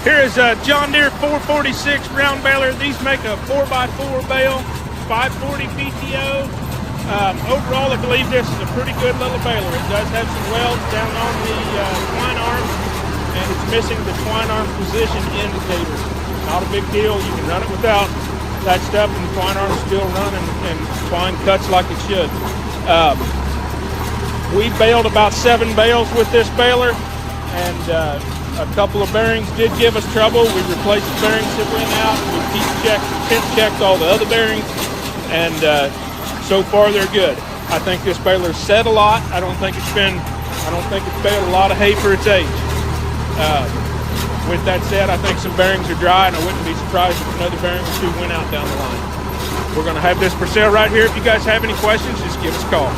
Here is a John Deere 446 round baler. These make a 4x4 bale, 540 PTO. Overall, I believe this is a pretty good little baler. It does have some welds down on the twine arm, and it's missing the twine arm position indicator. Not a big deal. You can run it without that stuff, and the twine arm's still running, and twine cuts like it should. We baled about 7 bales with this baler, and a couple of bearings did give us trouble. We replaced the bearings that went out. We temp checked all the other bearings, and so far they're good. I think this baler's set a lot. I don't think it's baled a lot of hay for its age. With that said, I think some bearings are dry, and I wouldn't be surprised if another bearing or two went out down the line. We're going to have this for sale right here. If you guys have any questions, just give us a call.